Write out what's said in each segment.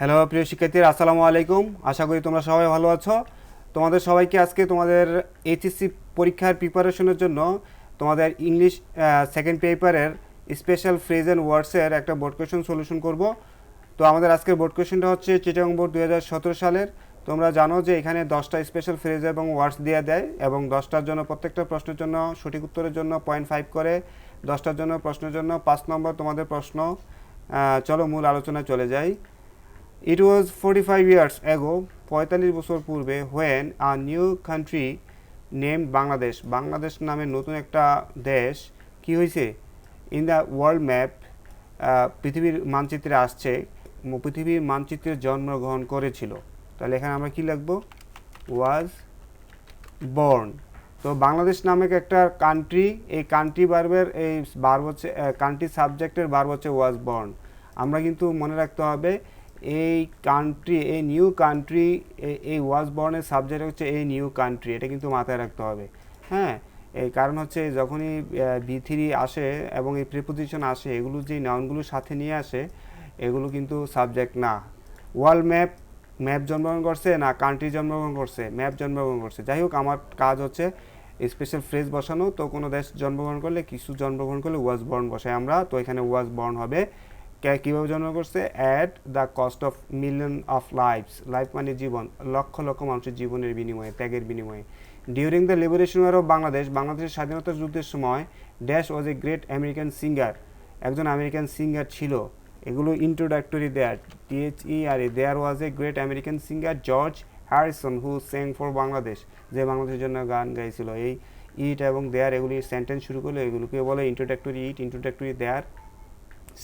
Hello প্রিয় শিক্ষার্থীরা, আসসালামু আলাইকুম। আশা করি তোমরা সবাই ভালো আছো। তোমাদের সবাইকে আজকে তোমাদের এইচএসসি পরীক্ষার প্রিপারেশনের জন্য তোমাদের ইংলিশ সেকেন্ড পেপারের স্পেশাল ফ্রেজ অ্যান্ড ওয়ার্ডসের একটা বোর্ড কোয়েশন সলিউশন করব। তো আমাদের আজকের বোর্ড কোয়েশনটা হচ্ছে চিটাগং বোর্ড 2017 সালের। তোমরা জানো যে এখানে 10টা স্পেশাল ফ্রেজ এবং ওয়ার্ডস দিয়ে দেয় এবং 10টার জন্য প্রত্যেকটা প্রশ্নের জন্য সঠিক উত্তরের জন্য 0.5 করে, 10টার জন্য প্রশ্নের জন্য 5 নম্বর তোমাদের প্রশ্ন। চলো মূল আলোচনায় চলে যাই। It was 45 years ago, 45 বছর পূর্বে, when a new country named Bangladesh, Bangladesh নামে নতুন একটা দেশ কি হয়েছে ইন দ্য ওয়ার্ল্ড ম্যাপ, পৃথিবীর মানচিত্রে আসছে, পৃথিবীর মানচিত্রে জন্মগ্রহণ করেছিল। তাহলে এখানে আমরা কি লিখব? Was born. তো বাংলাদেশ নামে একটা কান্ট্রি, এই কান্ট্রি ভার্বের এই ভার্ব হচ্ছে কান্ট্রি সাবজেক্টের ভার্ব হচ্ছে ওয়াজ বর্ন। আমরা কিন্তু মনে রাখতে হবে এই কান্ট্রি, এই নিউ কান্ট্রি, এই ওয়াজ বর্নের সাবজেক্ট হচ্ছে এই নিউ কান্ট্রি, এটা কিন্তু মাথায় রাখতে হবে। হ্যাঁ, এই কারণ হচ্ছে যখনই বি3 আসে এবং এই প্রিপোজিশন আসে, এগুলো যে নাউনগুলোর সাথে নিয়ে আসে এগুলো কিন্তু সাবজেক্ট না। ওয়ার্ল্ড ম্যাপ, ম্যাপ জন্মগ্রহণ করছে না কান্ট্রি জন্মগ্রহণ করছে? ম্যাপ জন্মগ্রহণ করছে। যাই হোক, আমার কাজ হচ্ছে স্পেশাল ফ্রেজ বসানো। তো কোনো দেশ জন্মগ্রহণ করলে, কিছু জন্মগ্রহণ করলে ওয়াজ বর্ন বসাই আমরা। তো এখানে ওয়াজ বর্ন হবে। কীভাবে জন্ম করছে? At the cost of million of lives, life মানে জীবন, লক্ষ লক্ষ মানুষের জীবনের বিনিময়ে, ত্যাগের বিনিময়ে। During the liberation war of Bangladesh, বাংলাদেশের স্বাধীনতা যুদ্ধের সময় dash was a great American singer, একজন আমেরিকান সিঙ্গার ছিল। এগুলো introductory there, THERE, there was a great American singer George Harrison who sang for Bangladesh, যে বাংলাদেশের জন্য গান গাইছিল। এই ইট এবং দেয়ার এগুলি সেন্টেন্স শুরু করলে এগুলোকে বলে introductory it, introductory there,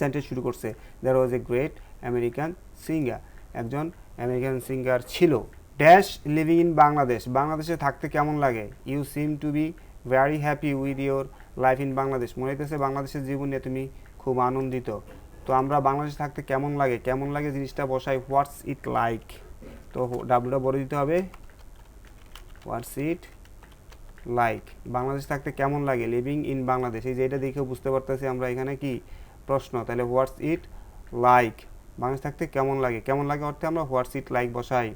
sentence শুরু করছে। There was a great American singer, একজন আমেরিকান সিঙ্গার ছিল। ড্যাশ লিভিং ইন বাংলাদেশ, বাংলাদেশে থাকতে কেমন লাগে? You seem to be very happy with your life in Bangladesh, মনে হইতেছে বাংলাদেশের জীবন নিয়ে তুমি খুব আনন্দিত। তো আমরা বাংলাদেশে থাকতে কেমন লাগে, কেমন লাগে জিনিসটা বসাই হোয়াটস ইট লাইক। তো ডাব্লুটা বলে দিতে হবে, হোয়াটস ইট লাইক, বাংলাদেশে থাকতে কেমন লাগে, লিভিং ইন বাংলাদেশ। এই যে এটা দেখে বুঝতে পারতেছি আমরা এখানে কি প্রশ্ন। তাহলে হোয়াটস ইট লাইক, বাংলাদেশ থাকতে কেমন লাগে, কেমন লাগে অর্থে আমরা হোয়াটস ইট লাইক বসাই।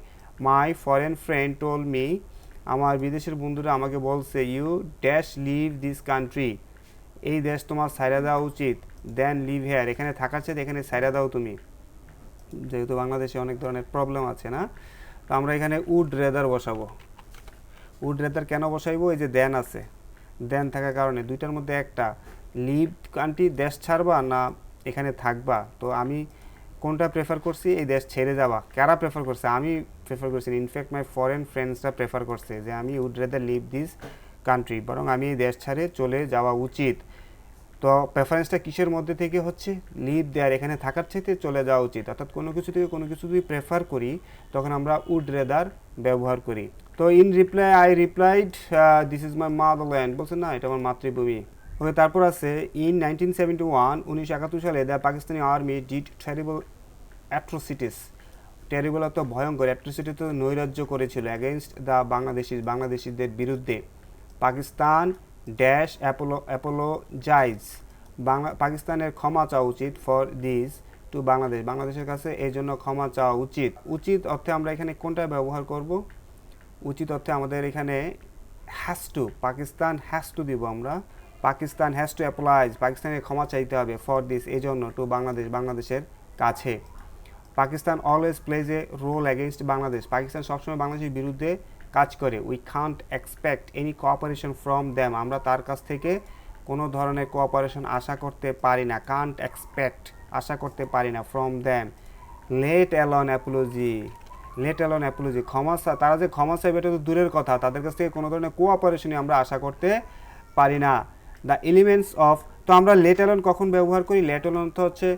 My foreign friend told me, আমার বিদেশের বন্ধুরা আমাকে বলছে, you dash leave this country, এই দেশ তোমার ছাইরা দেওয়া উচিত। দেন লিভ হেয়ার, এখানে থাকার চেয়ে এখানে ছাইরা দাও তুমি, যেহেতু বাংলাদেশে অনেক ধরনের প্রবলেম আছে না। তো আমরা এখানে উড রেদার বসাবো। উড রেদার কেন বসাইবো? এই যে দেন আছে, দেন থাকার কারণে দুইটার মধ্যে একটা, লিভ কান্ট্রি, দেশ ছাড়বা না এখানে থাকবা। তো আমি কোনটা প্রেফার করছি? এই দেশ ছেড়ে যাওয়া। কারা প্রেফার করছে? আমি প্রেফার করছি। ইনফ্যাক্ট মাই ফরেন ফ্রেন্ডসরা প্রেফার করছে যে আমি would rather live this country, বরং আমি এই দেশ ছাড়ে চলে যাওয়া উচিত। তো প্রেফারেন্সটা কিসের মধ্যে থেকে হচ্ছে? লিভ দেয়ার, এখানে থাকার চাইতে চলে যাওয়া উচিত। অর্থাৎ কোনো কিছু থেকে কোনো কিছু যদি প্রেফার করি তখন আমরা উড রেদার ব্যবহার করি। তো in reply I replied this is my motherland, বলছে না এটা আমার মাতৃভূমি। ওকে, তারপর আছে ইন 1971, 1971 সালে the Pakistani army did terrible atrocities, terrible অত ভয়ঙ্কর, অ্যাট্রোসিটি তো নৈরাজ্য করেছিল, অ্যাগেনস্ট দ্য বাংলাদেশিদের বিরুদ্ধে। পাকিস্তান ড্যাশ অ্যাপোলোজাইজ, পাকিস্তানের ক্ষমা চাওয়া উচিত ফর দিস টু বাংলাদেশ, বাংলাদেশের কাছে এই জন্য ক্ষমা চাওয়া উচিত। উচিত অর্থে আমরা এখানে কোনটা ব্যবহার করব? উচিত অর্থে আমাদের এখানে has to, Pakistan has to দিব আমরা। পাকিস্তান হ্যাজ টু অ্যাপোলাইজ, পাকিস্তানের ক্ষমা চাইতে হবে ফর দিস, এই জন্য, টু বাংলাদেশ, বাংলাদেশের কাছে। Pakistan always plays a role against Bangladesh, Pakistan সবসময় বাংলাদেশের বিরুদ্ধে কাজ করে। We can't expect any cooperation from them, আমরা তার কাছ থেকে কোনো ধরনের কোঅপারেশন আশা করতে পারি না। কান্ট এক্সপেক্ট, আশা করতে পারি না, from them. Let alone apology, let alone apology, ক্ষমা, তারা যে ক্ষমা চাইবে এটা তো দূরের কথা, তাদের কাছ থেকে কোনো ধরনের কোঅপারেশনই আমরা আশা করতে পারি না। দ্য এলিমেন্টস অফ, তো আমরা লেট অ্যালন কখন ব্যবহার করি? লেট অ্যালন তো হচ্ছে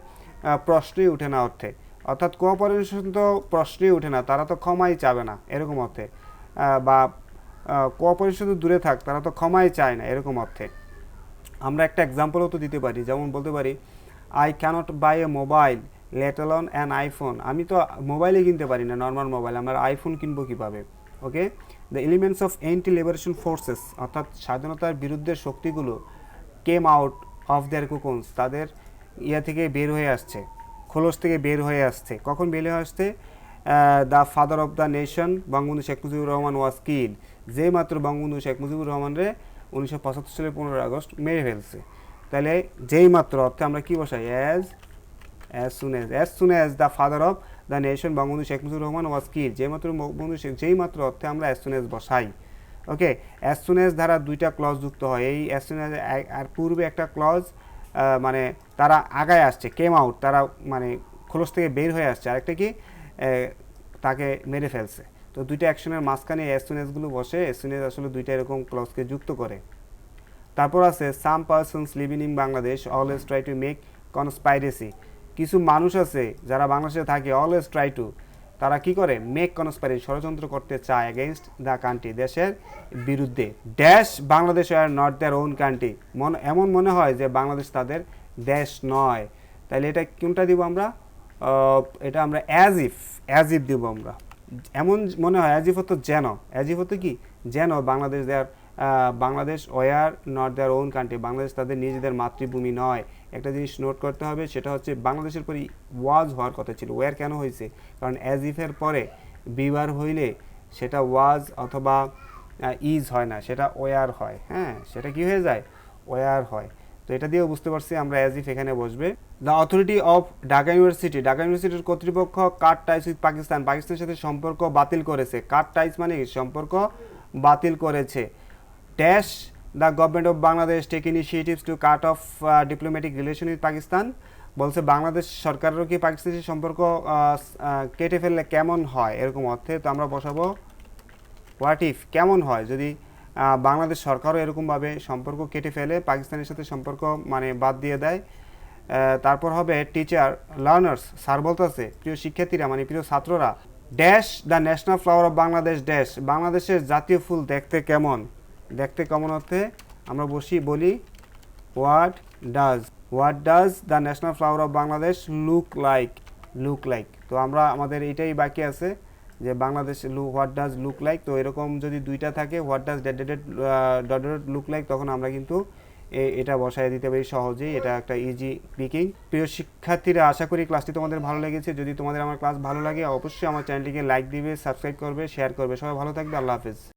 প্রশ্নই উঠে না অর্থে, অর্থাৎ কোঅপারেশন তো প্রশ্নই উঠে না, তারা তো ক্ষমাই চাবে না এরকম অর্থে, বা কোঅপারেশন তো দূরে থাক, তারা তো ক্ষমাই চায় না এরকম অর্থে। আমরা একটা এক্সাম্পলও তো দিতে পারি, যেমন বলতে পারি I cannot buy a mobile let alone an iPhone, আমি তো মোবাইলই কিনতে পারি না, নর্মাল মোবাইল, আমরা আইফোন কিনবো কীভাবে? Okay, the elements of anti liberation forces, অর্থাৎ স্বাধীনতার বিরুদ্ধে শক্তিগুলো কেম আউট অফ দেয়ার কোকন্স, তাদের ইয়া থেকে বের হয়ে আসছে, খোলস থেকে বের হয়ে আসছে। কখন বের হয়ে আসছে? The father of the nation Bangabandhu Sheikh Mujibur Rahman was kill, যেই মাত্র বঙ্গবন্ধু শেখ মুজিবুর রহমানরে 1975 সালের 15 আগস্ট মেরে ফেলছে। তাহলে যেই মাত্র অর্থে আমরা কি বসাই? as soon as the father of the nation Bangabandhu Sheikh Mujibur Rahman was kill, যেই মাত্র বঙ্গবন্ধু শেখ, যেই মাত্র অর্থে আমরা as soon as বসাই। ওকে, as soon as দ্বারা দুইটা ক্লজ যুক্ত হয়। এই as soon as আর পূর্বে একটা ক্লজ মানে তারা আগায় আসছে, কেম আউট, তারা মানে খোলস থেকে বের হয়ে আসছে, আরেকটা কি তাকে মেরে ফেলছে। তো দুইটা অ্যাকশনের মাঝখানে as soon as গুলো বসে, as soon as আসলে দুইটা এরকম ক্লজকে যুক্ত করে। তারপর আছে some persons living in Bangladesh always try to make conspiracy, কিছু মানুষ আছে যারা বাংলাদেশে থাকে, অলওয়েজ ট্রাই টু, তারা কি করে? মেক কনস্পাইরেসি, ষড়যন্ত্র করতে চায় এগেইনস্ট দ্য কান্ট্রি, দেশের বিরুদ্ধে। Dash Bangladesh are not their own country, এমন মনে হয় যে বাংলাদেশ তাদের দেশ নয়। তাহলে এটা কোনটা দিব আমরা? এটা আমরা অ্যাজ ইফ দিব আমরা। এমন মনে হয়, অ্যাজ ইফ হতো যেন, অ্যাজ ইফ হতো কি? যেন Bangladesh their Bangladesh were not their own country, Bangladesh তাদের নিজেদের মাতৃভূমি নয়। একটা জিনিস নোট করতে হবে, সেটা হচ্ছে বাংলাদেশের পরে ওয়াজ হওয়ার কথা ছিল, ওয়ার কেন হয়েছে? কারণ অ্যাজ ইফের পরে বিবার হইলে সেটা ওয়াজ অথবা ইজ হয় না, সেটা ওয়ার হয়। হ্যাঁ, সেটা কি হয়ে যায়? ওয়ার হয়। তো এটা দিয়েও বুঝতে পারছি আমরা অ্যাজ ইফ এখানে বসবে। The authority of Dhaka university, Dhaka ইউনিভার্সিটির কর্তৃপক্ষ কাট টাইস উইথ পাকিস্তান, পাকিস্তানের সাথে সম্পর্ক বাতিল করেছে। কাট টাইস মানে সম্পর্ক বাতিল করেছে। Dash the government of Bangladesh take initiatives to cut off diplomatic relation with Pakistan, বলছে বাংলাদেশ সরকারেরও কি পাকিস্তানের সম্পর্ক কেটে ফেললে কেমন হয়, এরকম অর্থে। তো আমরা বসাবো হোয়াট ইফ, কেমন হয় যদি বাংলাদেশ সরকারও এরকমভাবে সম্পর্ক কেটে ফেলে, পাকিস্তানের সাথে সম্পর্ক মানে বাদ দিয়ে দেয়। তারপর হবে টিচার লার্নার্স, স্যার বলতেছে প্রিয় শিক্ষার্থীরা মানে প্রিয় ছাত্ররা, dash the national flower of Bangladesh dash, বাংলাদেশের জাতীয় ফুল দেখতে কেমন, দেখতে কেমন অর্থে আমরা বলি what does the national flower of Bangladesh look like. তো আমরা আমাদের এটাই বাকি আছে যে Bangladesh what does look like. তো এরকম যদি দুইটা থাকে, what does dot look like, তখন আমরা কিন্তু এটা বসায় দিতে পারি সহজেই। এটা একটা ইজি পিকিং। প্রিয় শিক্ষার্থীরা, আশা করি ক্লাসটি তোমাদের ভালো লেগেছে। যদি তোমাদের আমার ক্লাস ভালো লাগে, অবশ্যই আমার চ্যানেলটিকে লাইক দিবে, সাবস্ক্রাইব করবে, শেয়ার করবে। সবাই ভালো থাকবে। আল্লাহ হাফেজ।